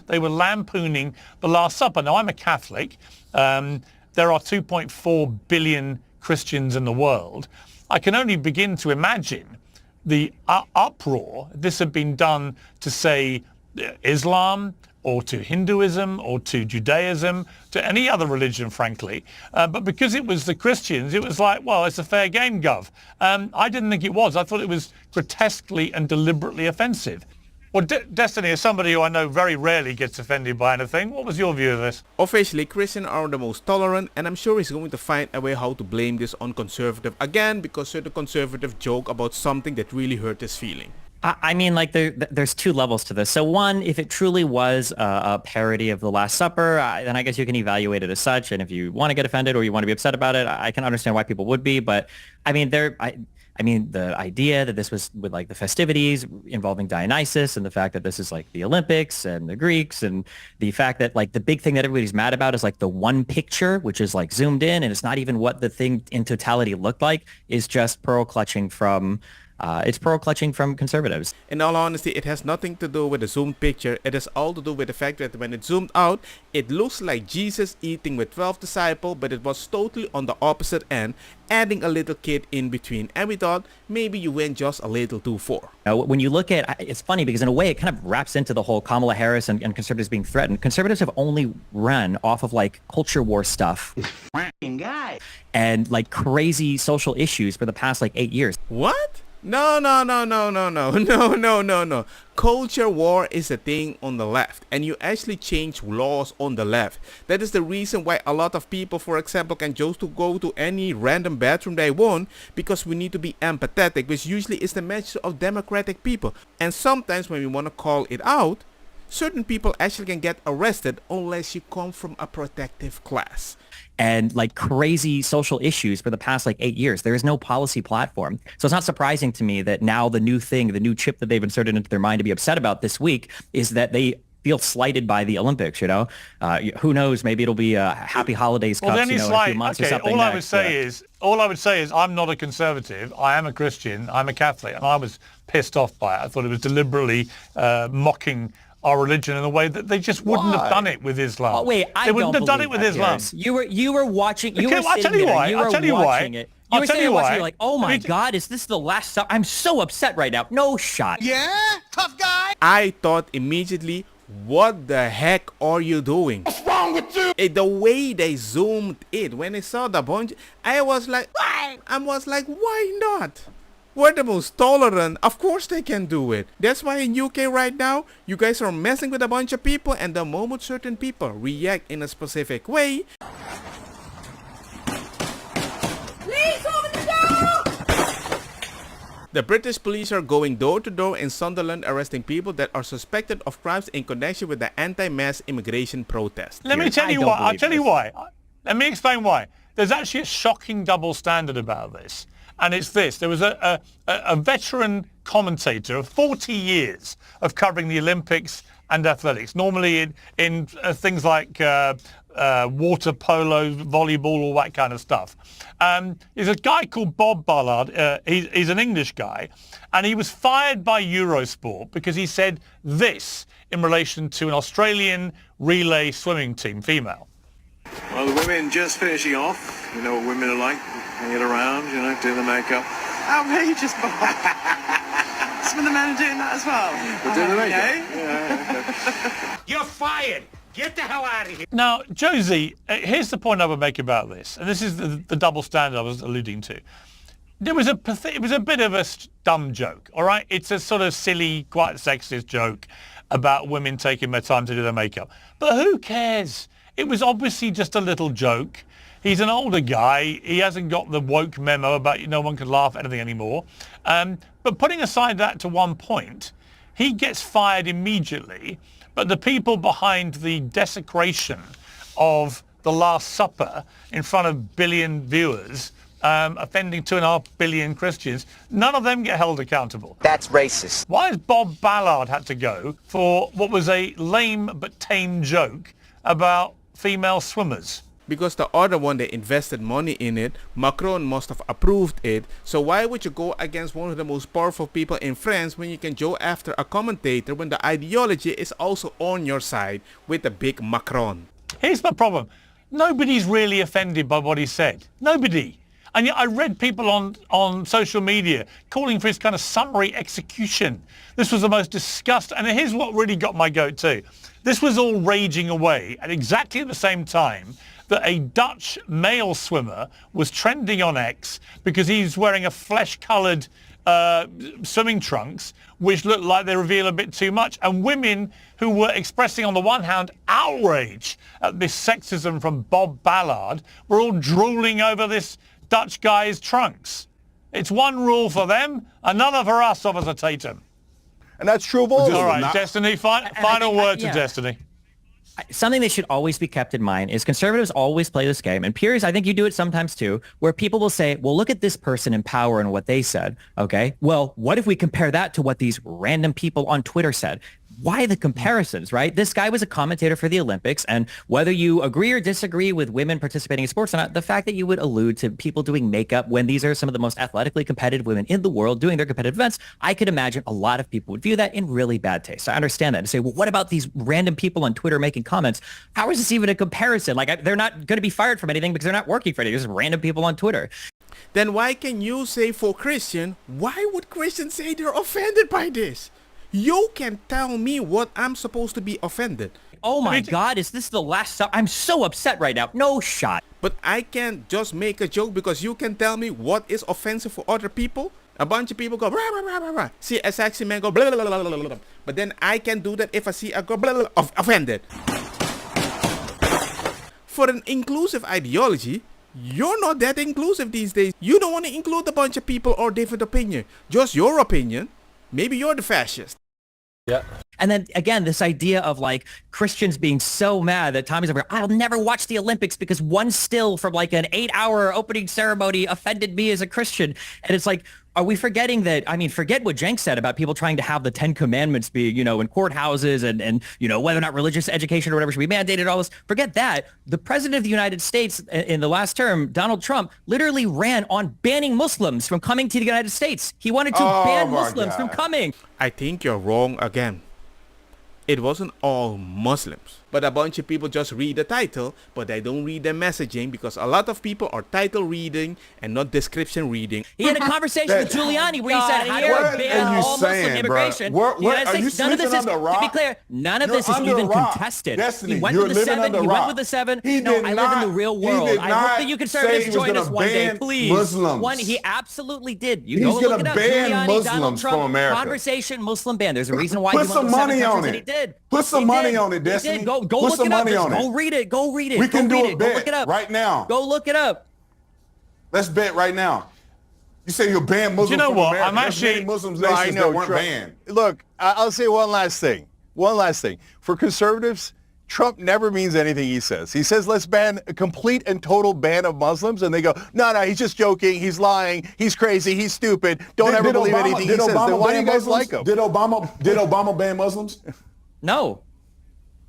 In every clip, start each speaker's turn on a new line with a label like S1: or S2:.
S1: They were lampooning the Last Supper. Now, I'm a Catholic. There are 2.4 billion Christians in the world. I can only begin to imagine the uproar this had been done to, say, Islam or to Hinduism or to Judaism, to any other religion, frankly. But because it was the Christians, it was like, well, it's a fair game, Gov. I didn't think it was. I thought it was grotesquely and deliberately offensive. Well, Destiny, as somebody who I know very rarely gets offended by anything, what was your view of this?
S2: Obviously, Christians are the most tolerant, and I'm sure he's going to find a way how to blame this on conservative again, because certain conservative joke about something that really hurt his feeling.
S3: I mean, like, there's two levels to this. So one, if it truly was a parody of the Last Supper, then I guess you can evaluate it as such. And if you want to get offended or you want to be upset about it, I can understand why people would be. But I mean, I mean, the idea that this was with like the festivities involving Dionysus and the fact that this is like the Olympics and the Greeks and the fact that like the big thing that everybody's mad about is like the one picture, which is like zoomed in and it's not even what the thing in totality looked like, is just pearl clutching from conservatives.
S2: In all honesty, it has nothing to do with the zoomed picture. It has all to do with the fact that when it zoomed out, it looks like Jesus eating with 12 disciples, but it was totally on the opposite end, adding a little kid in between. And we thought maybe you went just a little too far.
S3: Now, when you look at, it's funny because in a way it kind of wraps into the whole Kamala Harris and conservatives being threatened. Conservatives have only run off of like culture war stuff
S4: guy
S3: and like crazy social issues for the past like 8 years.
S2: What? No. Culture war is a thing on the left, and you actually change laws on the left. That is the reason why a lot of people, for example, can just to go to any random bathroom they want, because we need to be empathetic, which usually is the message of democratic people. And sometimes when we want to call it out, certain people actually can get arrested unless you come from a protective class.
S3: And like crazy social issues for the past like 8 years. There is no policy platform. So it's not surprising to me that now the new thing, the new chip that they've inserted into their mind to be upset about this week is that they feel slighted by the Olympics, you know? Who knows, maybe it'll be a Happy Holidays Cups, in a few months or something.
S1: All I would say is I'm not a conservative. I am a Christian. I'm a Catholic. And I was pissed off by it. I thought it was deliberately mocking our religion in a way that they just wouldn't have done it with Islam.
S3: Oh, wait,
S1: they wouldn't have done it with Islam.
S3: You were watching. You were
S1: I'll tell you why.
S3: I'll
S1: tell you why.
S3: You were sitting there watching. You're like, oh my God, is this the last stuff? I'm so upset right now. No shot.
S4: Yeah, tough guy.
S2: I thought immediately, what the heck are you doing?
S4: What's wrong with you?
S2: The way they zoomed it, when I saw the bunch, I was like, why not? We're the most tolerant. Of course they can do it. That's why in UK right now, you guys are messing with a bunch of people, and the moment certain people react in a specific way,
S5: Please open the door!
S2: the British police are going door to door in Sunderland arresting people that are suspected of crimes in connection with the anti-mass immigration protest.
S1: Let me tell you why. I'll tell you why. Let me explain why. There's actually a shocking double standard about this. And it's this. There was a veteran commentator of 40 years of covering the Olympics and athletics, normally in things like water polo, volleyball, all that kind of stuff. There's a guy called Bob Ballard. He's an English guy, and he was fired by Eurosport because he said this in relation to an Australian relay swimming team, female.
S6: Well, the women just finishing off. You know what women are like. Hanging around, you know, doing the makeup.
S7: Outrageous, Bob. Some of the men are doing that as well.
S6: They're doing the makeup. Yeah.
S4: You're fired. Get the hell out of here.
S1: Now, Josie, here's the point I would make about this, and this is the double standard I was alluding to. It was a bit of a dumb joke, all right? It's a sort of silly, quite sexist joke about women taking their time to do their makeup. But who cares? It was obviously just a little joke. He's an older guy. He hasn't got the woke memo about no one can laugh at anything anymore. But putting aside that to one point, he gets fired immediately. But the people behind the desecration of the Last Supper in front of billion viewers, offending 2.5 billion Christians, none of them get held accountable.
S8: That's racist.
S1: Why has Bob Ballard had to go for what was a lame but tame joke about female swimmers?
S2: Because the other one, they invested money in it. Macron must have approved it. So why would you go against one of the most powerful people in France when you can go after a commentator when the ideology is also on your side with the big Macron?
S1: Here's my problem. Nobody's really offended by what he said. Nobody. And yet I read people on social media calling for his kind of summary execution. This was the most disgusting. And here's what really got my goat too. This was all raging away at exactly the same time that a Dutch male swimmer was trending on X because he's wearing a flesh-coloured swimming trunks, which looked like they reveal a bit too much. And women who were expressing, on the one hand, outrage at this sexism from Bob Ballard were all drooling over this Dutch guy's trunks. It's one rule for them, another for us, Officer Tatum.
S8: And that's true of all.
S1: All right, Destiny, final word to Destiny.
S3: Something that should always be kept in mind is conservatives always play this game. And Piers, I think you do it sometimes too, where people will say, well, look at this person in power and what they said. Okay, well, what if we compare that to what these random people on Twitter said? Why the comparisons, right? This guy was a commentator for the Olympics, and whether you agree or disagree with women participating in sports or not, the fact that you would allude to people doing makeup when these are some of the most athletically competitive women in the world doing their competitive events, I could imagine a lot of people would view that in really bad taste. I understand that and say, well, what about these random people on Twitter making comments? How is this even a comparison? Like, they're not going to be fired from anything because they're not working for anything. Just random people on Twitter.
S2: Then why can you say for Christian, why would Christians say they're offended by this? You can tell me what I'm supposed to be offended.
S3: Oh my God, is this the last stop? I'm so upset right now. No shot.
S2: But I can't just make a joke because you can tell me what is offensive for other people. A bunch of people go, rah, rah, rah, rah, rah. See a sexy man go, blah, blah, blah, blah, blah. But then I can do that if I see a girl, blah, blah, blah, offended. For an inclusive ideology, you're not that inclusive these days. You don't want to include a bunch of people or different opinion. Just your opinion. Maybe you're the fascist.
S8: Yeah.
S3: And then again, this idea of like Christians being so mad that Tommy's over, I'll never watch the Olympics because one still from like an 8-hour opening ceremony offended me as a Christian. And it's like, are we forgetting that? I mean, forget what Jenk said about people trying to have the 10 Commandments be, you know, in courthouses and you know, whether or not religious education or whatever should be mandated, all this. Forget that. The president of the United States in the last term, Donald Trump, literally ran on banning Muslims from coming to the United States. He wanted to ban Muslims from coming.
S2: I think you're wrong again. It wasn't all Muslims, but a bunch of people just read the title, but they don't read the messaging because a lot of people are title reading and not description reading.
S3: He had a conversation with Giuliani where he said, how do I ban all Muslim immigration?
S8: What are you
S3: none of this is, to be clear, none of this is even contested.
S8: Destiny,
S3: he went with the 7. He went with the 7. No, I live in the real world. I hope that you conservatives join us one day, please.
S8: Muslims.
S3: He absolutely did.
S8: He's going to ban
S3: Giuliani,
S8: Muslims from America.
S3: Conversation Muslim ban. There's a reason why
S8: Put
S3: he went
S8: some
S3: with the 7
S8: money on
S3: countries that he
S8: it.
S3: did.
S8: Put some money on it, Destiny.
S3: Go
S8: Put
S3: look
S8: some
S3: it up.
S8: money on it.
S3: Go read it. Go read it.
S8: We can do a
S3: Go look it
S8: bet
S3: up
S8: right now.
S3: Go look it up.
S8: Let's bet right now. You say you'll ban Muslims
S1: Do you know
S8: from
S1: what?
S8: America.
S1: I'm
S8: There's
S1: actually...
S8: many Muslims nations that weren't banned.
S9: Look, I'll say one last thing. For conservatives, Trump never means anything he says. He says, let's ban a complete and total ban of Muslims. And they go, no, he's just joking. He's lying. He's crazy. He's stupid. Don't ever believe anything he says. Then why do you guys like him?
S8: Did Obama ban Muslims?
S3: No.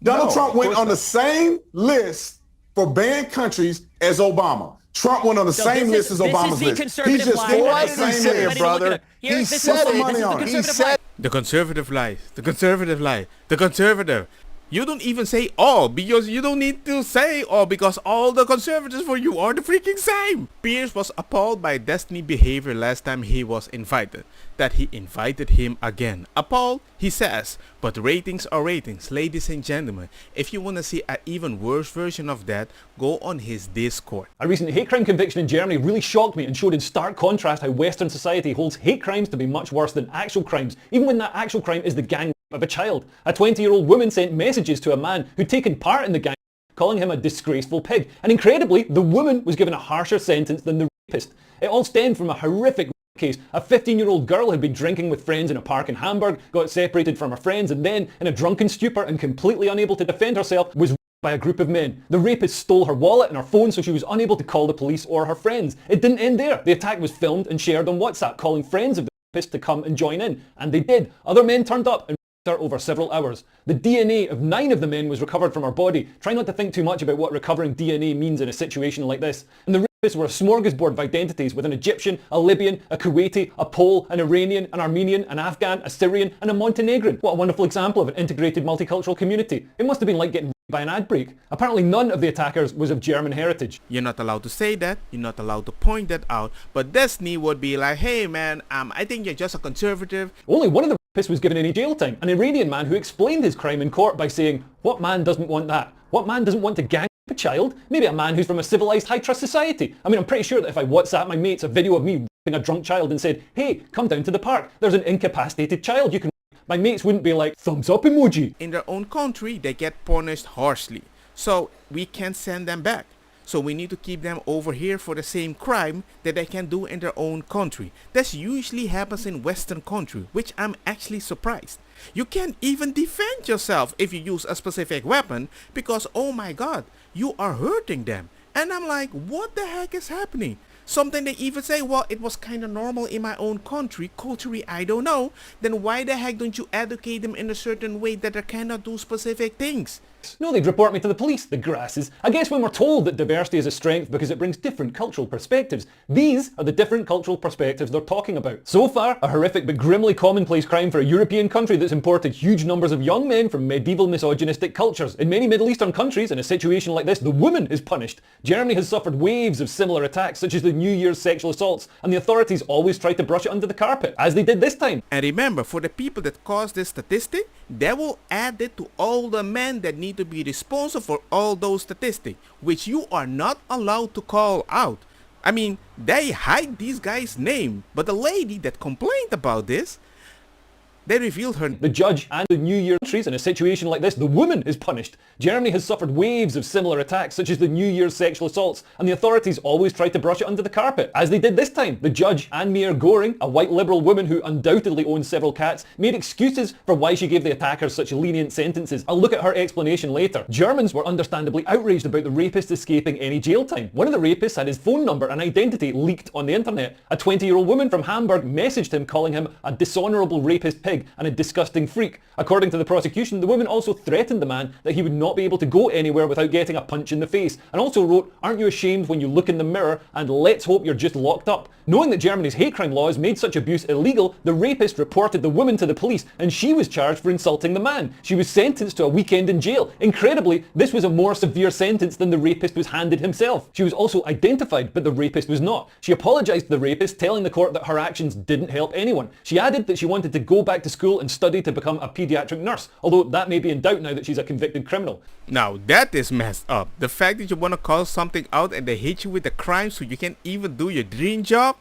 S8: Donald Trump went on the same list for banned countries as Obama. Trump went on the same list as Obama's list. He's just for the same list,
S9: brother. He said it.
S2: He said the conservative lies. The conservative lie. The conservative. You don't even say all because you don't need to say all because all the conservatives for you are the freaking same. Pierce was appalled by Destiny behavior last time he was invited. That he invited him again. Appalled, he says, but ratings are ratings, ladies and gentlemen. If you want to see an even worse version of that, go on his Discord.
S10: A recent hate crime conviction in Germany really shocked me and showed in stark contrast how Western society holds hate crimes to be much worse than actual crimes, even when that actual crime is the gang of a child. A 20-year-old woman sent messages to a man who'd taken part in the gang, calling him a disgraceful pig. And incredibly, the woman was given a harsher sentence than the rapist. It all stemmed from a horrific case. A 15-year-old girl had been drinking with friends in a park in Hamburg, got separated from her friends, and then, in a drunken stupor and completely unable to defend herself, was raped by a group of men. The rapist stole her wallet and her phone so she was unable to call the police or her friends. It didn't end there. The attack was filmed and shared on WhatsApp, calling friends of the rapist to come and join in. And they did. Other men turned up and over several hours. The DNA of 9 of the men was recovered from her body. Try not to think too much about what recovering DNA means in a situation like this. And the rapists were a smorgasbord of identities with an Egyptian, a Libyan, a Kuwaiti, a Pole, an Iranian, an Armenian, an Afghan, a Syrian, and a Montenegrin. What a wonderful example of an integrated multicultural community. It must have been like getting by an ad break. Apparently none of the attackers was of German heritage.
S2: You're not allowed to say that. You're not allowed to point that out. But Destiny would be like, hey man, I think you're just a conservative.
S10: Only one of the rapists was given any jail time. An Iranian man who explained his crime in court by saying, what man doesn't want that? What man doesn't want to gang a child? Maybe a man who's from a civilized high-trust society. I mean, I'm pretty sure that if I WhatsApp my mates a video of me raping a drunk child and said, hey, come down to the park, there's an incapacitated child you can my mates wouldn't be like, thumbs up emoji.
S2: In their own country, they get punished harshly. So we can't send them back. So we need to keep them over here for the same crime that they can do in their own country. That usually happens in Western country, which I'm actually surprised. You can't even defend yourself if you use a specific weapon because, oh my God, you are hurting them. And I'm like, what the heck is happening? Something they even say, well, it was kind of normal in my own country, culturally, I don't know. Then why the heck don't you educate them in a certain way that they cannot do specific things?
S10: No, they'd report me to the police, the grasses. I guess when we're told that diversity is a strength because it brings different cultural perspectives, these are the different cultural perspectives they're talking about. So far, a horrific but grimly commonplace crime for a European country that's imported huge numbers of young men from medieval misogynistic cultures. In many Middle Eastern countries, in a situation like this, the woman is punished. Germany has suffered waves of similar attacks, such as the New Year's sexual assaults, and the authorities always try to brush it under the carpet, as they did this time.
S2: And remember, for the people that caused this statistic, they will add it to all the men that need to be responsible for all those statistics, which you are not allowed to call out. I mean, they hide these guys' name, but the lady that complained about this, they revealed her.
S10: The judge and the New Year countries, in a situation like this, the woman is punished. Germany has suffered waves of similar attacks, such as the New Year's sexual assaults, and the authorities always try to brush it under the carpet, as they did this time. The judge, Anne-Maire Göring, a white liberal woman who undoubtedly owns several cats, made excuses for why she gave the attackers such lenient sentences. I'll look at her explanation later. Germans were understandably outraged about the rapist escaping any jail time. One of the rapists had his phone number and identity leaked on the internet. A 20-year-old woman from Hamburg messaged him calling him a dishonourable rapist pig and a disgusting freak. According to the prosecution, the woman also threatened the man that he would not be able to go anywhere without getting a punch in the face, and also wrote, aren't you ashamed when you look in the mirror, and let's hope you're just locked up. Knowing that Germany's hate crime laws made such abuse illegal, the rapist reported the woman to the police, and she was charged for insulting the man. She was sentenced to a weekend in jail. Incredibly, this was a more severe sentence than the rapist was handed himself. She was also identified, but the rapist was not. She apologised to the rapist, telling the court that her actions didn't help anyone. She added that she wanted to go back to school and study to become a paediatric nurse, although that may be in doubt now that she's a convicted criminal.
S2: Now that is messed up. The fact that you want to call something out and they hit you with a crime so you can't even do your dream job?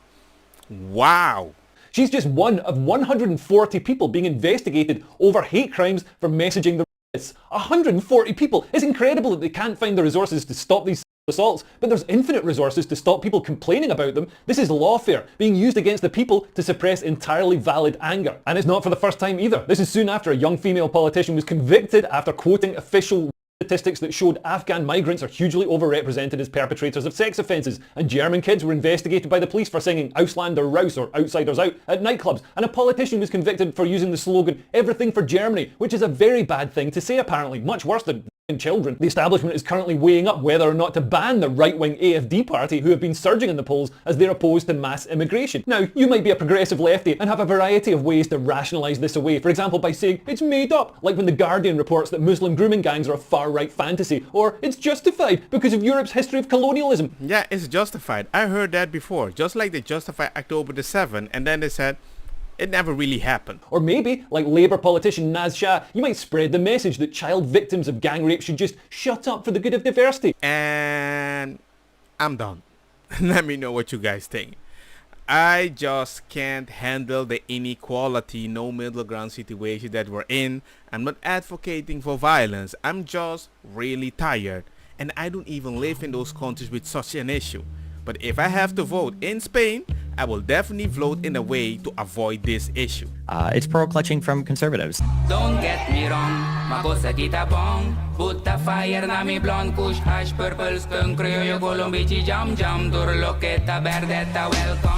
S2: Wow.
S10: She's just one of 140 people being investigated over hate crimes for messaging the rapists. 140 people! It's incredible that they can't find the resources to stop these assaults, but there's infinite resources to stop people complaining about them. This is lawfare, being used against the people to suppress entirely valid anger. And it's not for the first time either. This is soon after a young female politician was convicted after quoting official statistics that showed Afghan migrants are hugely overrepresented as perpetrators of sex offences, and German kids were investigated by the police for singing Ausländer raus or Outsiders out at nightclubs, and a politician was convicted for using the slogan everything for Germany, which is a very bad thing to say apparently, much worse than children. The establishment is currently weighing up whether or not to ban the right-wing AFD party who have been surging in the polls as they're opposed to mass immigration. Now, you might be a progressive lefty and have a variety of ways to rationalise this away, for example by saying it's made up, like when The Guardian reports that Muslim grooming gangs are a far-right fantasy, or it's justified because of Europe's history of colonialism.
S2: Yeah, it's justified. I heard that before, just like they justified October the 7th, and then they said it never really happened.
S10: Or maybe, like Labour politician Naz Shah, you might spread the message that child victims of gang rape should just shut up for the good of diversity.
S2: And I'm done. Let me know what you guys think. I just can't handle the inequality, no middle ground situation that we're in. I'm not advocating for violence. I'm just really tired. And I don't even live in those countries with such an issue. But if I have to vote in Spain, I will definitely vote in a way to avoid this issue.
S3: It's pearl clutching from conservatives.
S11: Don't get me wrong, ma cosa kita bong. Put the fire na mi blonde kush hash purple skunk criollo colombici jam jam dur loqueta verdetta welcome.